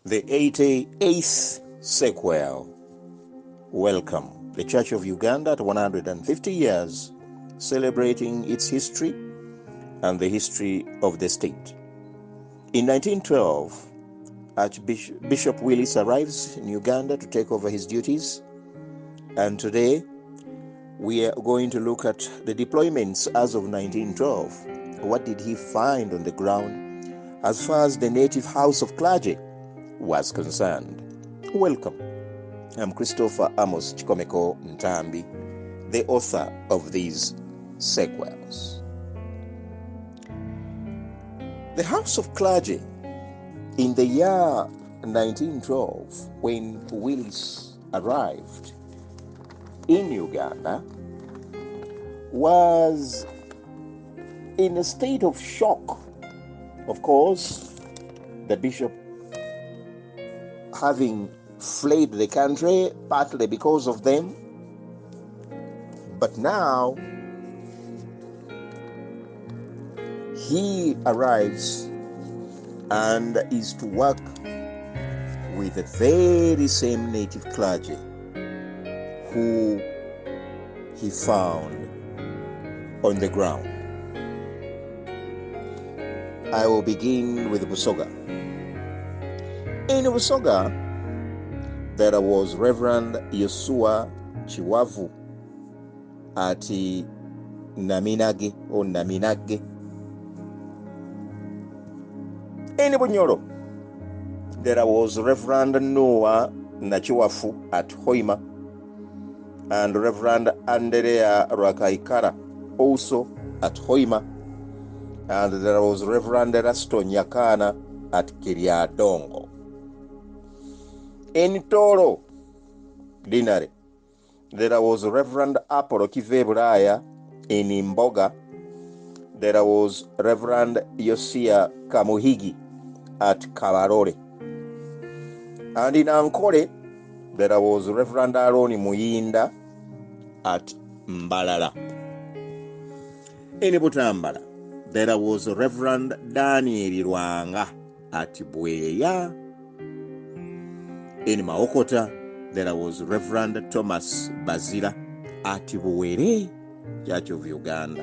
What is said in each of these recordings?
The 88th sequel. Welcome. The Church of Uganda at 150 years, celebrating its history and the history of the state. In 1912, Bishop Willis arrives in Uganda to take over his duties, and today we are going to look at the deployments as of 1912. What did he find on the ground as far as the native house of clergy was concerned? Welcome. I'm Christopher Amos Chikomeko Ntambi, the author of these sequels. The house of clergy in the year 1912, when Willis arrived in Uganda, was in a state of shock. Of course, the bishop having fled the country partly because of them, but now he arrives and is to work with the very same native clergy who he found on the ground. I will begin with Busoga. In Busoga, there was Reverend Yosua Chiwavu at Naminage or Naminage. In Bunyoro, there was Reverend Noah Nachiwafu at Hoima and Reverend Andrea Rakaikara also at Hoima, and there was Reverend Rasto Nyakana at Kiriadongo. In Toro Dinari, there was Reverend Apollo Kivebraya in Imboga. There was Reverend Yosia Kamuhigi at Kabarore. And in Ankole, there was Reverend Aroni Muyinda at Mbalala. In Butambala, there was Reverend Daniel Rwanga at Bweya. In Maokota, there was Reverend Thomas Bazila at Buwere, Church of Uganda.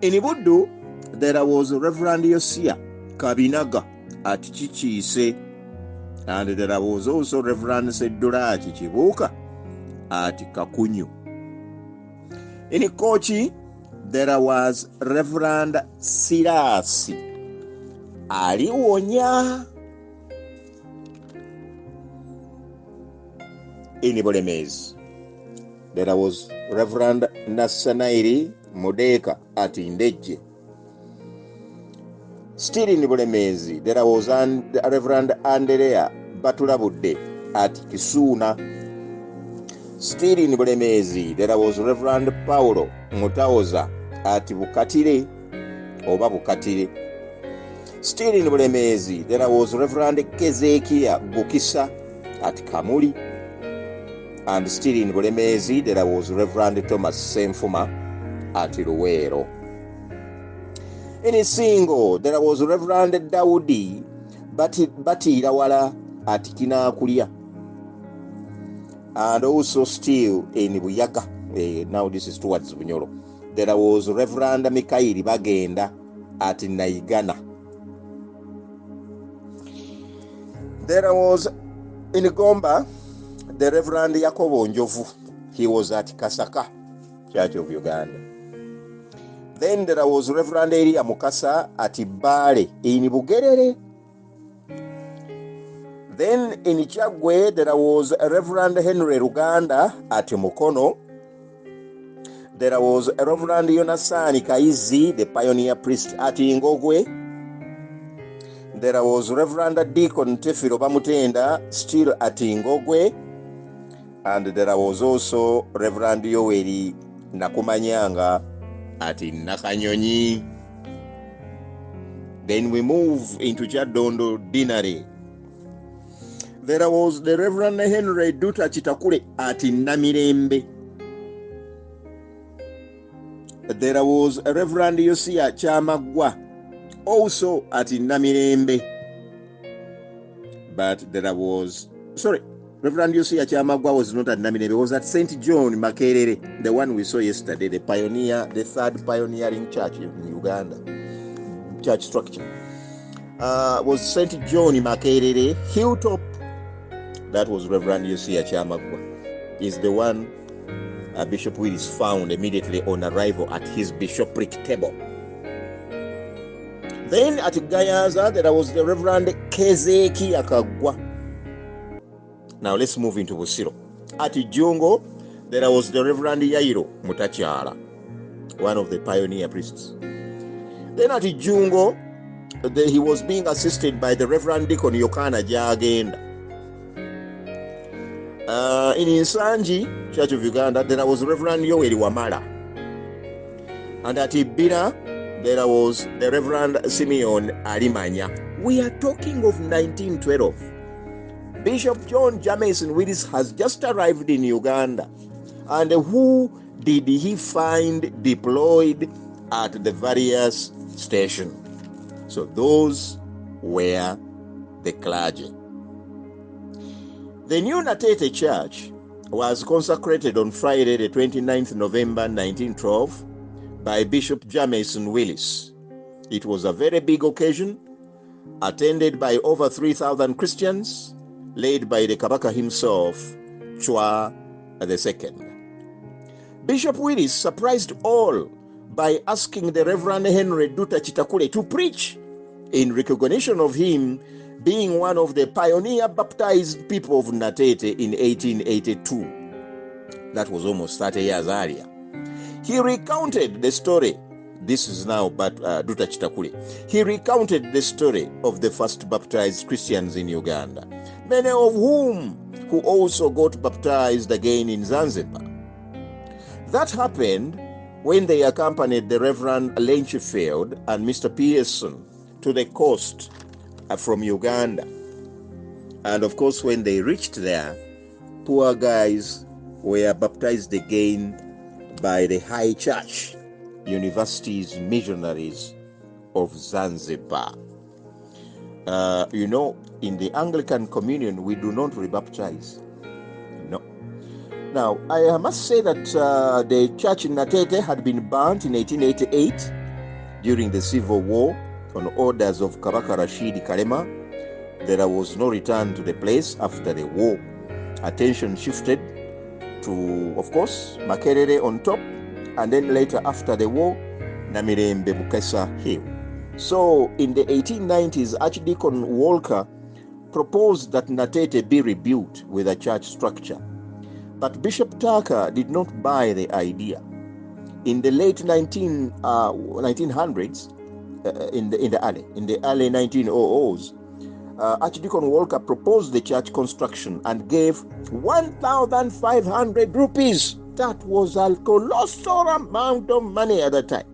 In Buddu, there was Reverend Yosia Kabinaga at Chichise, and there was also Reverend Sedura Chichibuka at Kakunyu. In Kochi, there was Reverend Sirasi Aliwonya. In Ibolemez, there was Reverend Nasanairi Modeka at Indeje. Still in Ibolemez, there was Reverend Andrea Batulabude at Kisuna. Still in Ibolemez, there was Reverend Paulo Mutaoza at Bukatire, Oba Bukatire. Still in Ibolemez, there was Reverend Kezekia Bukisa at Kamuli. And still in Bulemezi, there was Reverend Thomas Senfuma at Luwero. In Isingo, there was Reverend Daudi Batirawala at Kinakulia. And also still in Buyaga, now this is towards Bunyoro, there was Reverend Mikaeli Bagenda at Naigana. There was in Gomba, the Reverend Yakobo Njovu. He was at Kasaka, Church of Uganda. Then there was Reverend Elia Mukasa at Ibale in Bugerere. Then in Chagwe, there was Reverend Henry Ruganda at Mukono. There was Reverend Yonasani Kaizi, the pioneer priest at Ingogwe. There was Reverend Deacon Tefiro Bamutenda, still at Ingogwe. And there was also Reverend Yoweri Nakumanyanga at Nakanyonyi. Then we move into Chadondo Dinari. There was the Reverend Henry Duta Chitakule at Namirembe. There was Reverend Yosia Chamagwa also at Namirembe. but there was, Reverend Yosia Chamagwa was not at Namine. He was at St. John Makerere, the one we saw yesterday, the third pioneering church in Uganda, church structure. Was St. John Makerere, Hilltop. That was Reverend Yosia Chamagwa. He's the one Bishop Willis found immediately on arrival at his bishopric table. Then at Gayaza, there was the Reverend Kezeki Akagwa. Now let's move into Busiro. At Jungo, there was the Reverend Yairo Mutachala, one of the pioneer priests. Then at Jungo, he was being assisted by the Reverend Deacon Yokana Jagenda. In Insanji, Church of Uganda, there was Reverend Yoweri Wamala. And at Ibira, there was the Reverend Simeon Arimanya. We are talking of 1912. Bishop John Jamieson Willis has just arrived in Uganda. And who did he find deployed at the various stations? So those were the clergy. The new Natete Church was consecrated on Friday, the 29th November 1912 by Bishop Jamieson Willis. It was a very big occasion, attended by over 3,000 Christians, led by the Kabaka himself, Chwa II. Bishop Willis surprised all by asking the Reverend Henry Duta Chitakule to preach in recognition of him being one of the pioneer baptized people of Natete in 1882. That was almost 30 years earlier. He recounted the story. This is now Duta Chitakule. He recounted the story of the first baptized Christians in Uganda, many of whom who also got baptized again in Zanzibar. That happened when they accompanied the Reverend Lenchfield and Mr. Pearson to the coast from Uganda. And of course, when they reached there, poor guys were baptized again by the High Church, University's missionaries of Zanzibar. In the Anglican Communion, we do not rebaptize. No. Now, I must say that the church in Natete had been burnt in 1888 during the Civil War on orders of Kabaka Rashid Kalema. There was no return to the place after the war. Attention shifted to, of course, Makerere on top, and then later after the war, Namirembe Bukesa Hill. So in the 1890s, Archdeacon Walker proposed that Natete be rebuilt with a church structure. But Bishop Tucker did not buy the idea. In the late 1900s, in the early 1900s, Archdeacon Walker proposed the church construction and gave 1,500 rupees. That was a colossal amount of money at the time.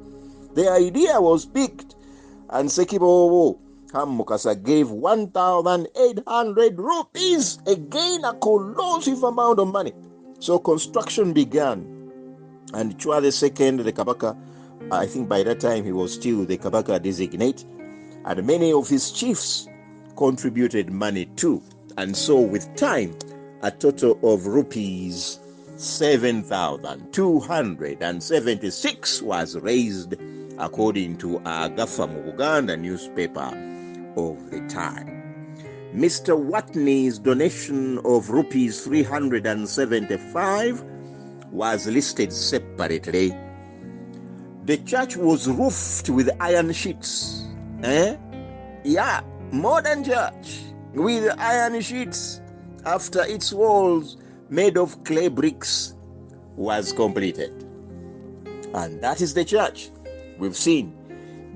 The idea was picked, and Sekibo Hammukasa gave 1,800 rupees. Again, a colossal amount of money. So construction began, and Chwa II, the Kabaka, I think by that time he was still the Kabaka designate, and many of his chiefs contributed money too. And so with time, a total of rupees 7,276 was raised, according to Agafa mu Buganda newspaper of the time. Mr. Watney's donation of rupees 375 was listed separately. The church was roofed with iron sheets. Modern church with iron sheets after its walls made of clay bricks was completed. And that is the church we've seen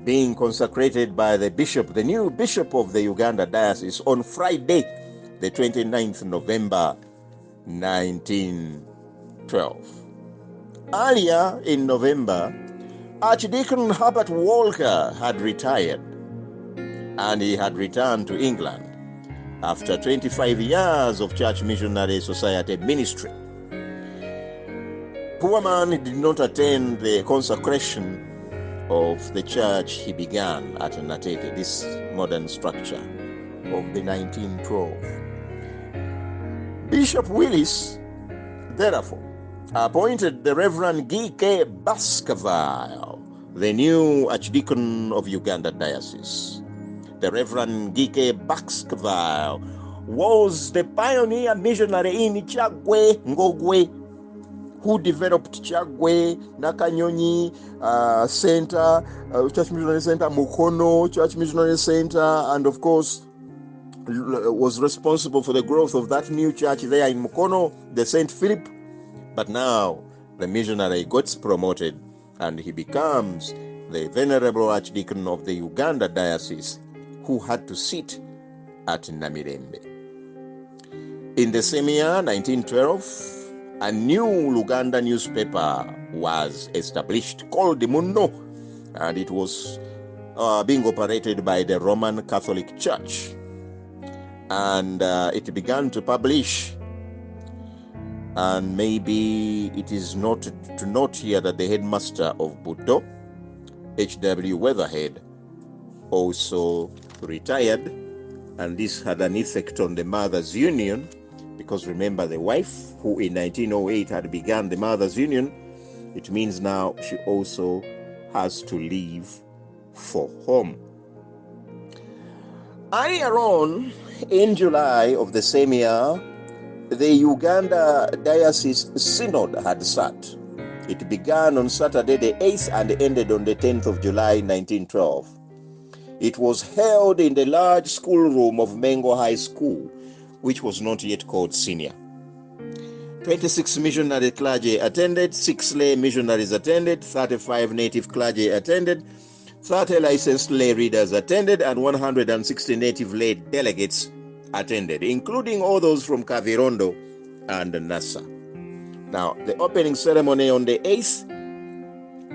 being consecrated by the bishop, the new bishop of the Uganda Diocese, on Friday, the 29th November 1912. Earlier in November, Archdeacon Herbert Walker had retired, and he had returned to England after 25 years of Church Missionary Society ministry. Poor man did not attend the consecration of the church he began at Natete, this modern structure. of the 1912. Bishop Willis, therefore, appointed the Reverend G.K. Baskerville, the new Archdeacon of Uganda Diocese. The Reverend G.K. Baskerville was the pioneer missionary in Chagwe Ngogwe, who developed Chagwe, Nakanyonyi Center, Church Missionary Center, Mukono Church Missionary Center, and of course was responsible for the growth of that new church there in Mukono, the St. Philip. But now the missionary gets promoted and he becomes the Venerable Archdeacon of the Uganda Diocese, who had to sit at Namirembe. In the same year, 1912, a new Luganda newspaper was established called Muno, and it was being operated by the Roman Catholic Church. And it began to publish. And maybe it is noted to note here that the headmaster of Budo, H.W. Weatherhead, also retired, and this had an effect on the Mothers' Union, because remember, the wife who in 1908 had begun the Mothers' Union, it means now she also has to leave for home. Earlier on, in July of the same year, the Uganda Diocese Synod had sat. It began on Saturday the 8th and ended on the 10th of July 1912. It was held in the large schoolroom of Mengo High School, which was not yet called Senior. 26 missionary clergy attended, 6 lay missionaries attended, 35 native clergy attended, 30 licensed lay readers attended, and 160 native lay delegates attended, including all those from Kavirondo and Nassa. Now, the opening ceremony on the 8th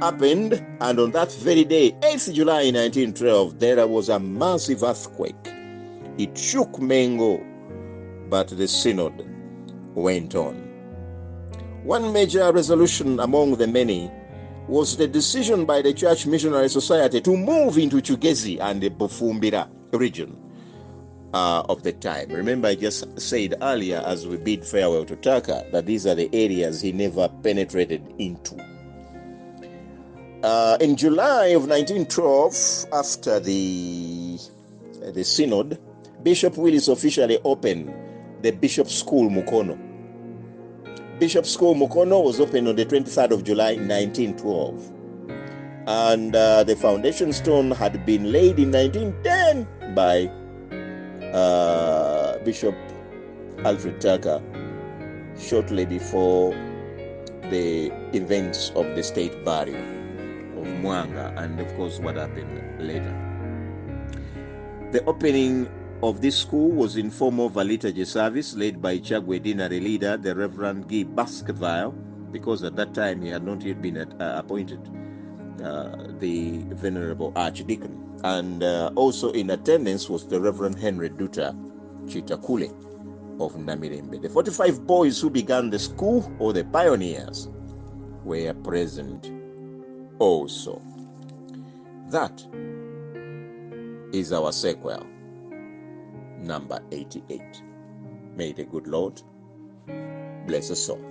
happened, and on that very day, 8th July 1912, there was a massive earthquake. It shook Mengo, but the synod went on. One major resolution among the many was the decision by the Church Missionary Society to move into Chugezi and the Bufumbira region of the time. Remember, I just said earlier as we bid farewell to Taka that these are the areas he never penetrated into. In July of 1912, after the synod, Bishop Willis officially opened the Bishop School Mukono. Bishop School Mukono was opened on the 23rd of July 1912. And the foundation stone had been laid in 1910 by Bishop Alfred Tucker, shortly before the events of the state burial of Mwanga, and of course what happened later. The opening of this school was in form of a liturgy service led by Chagwe Dinari leader, the Reverend Guy Baskerville, because at that time he had not yet been appointed the Venerable Archdeacon. And also in attendance was the Reverend Henry Duta Chitakule of Namirembe. The 45 boys who began the school, or the pioneers, were present also. That is our sequel, number 88. May the good Lord bless us all.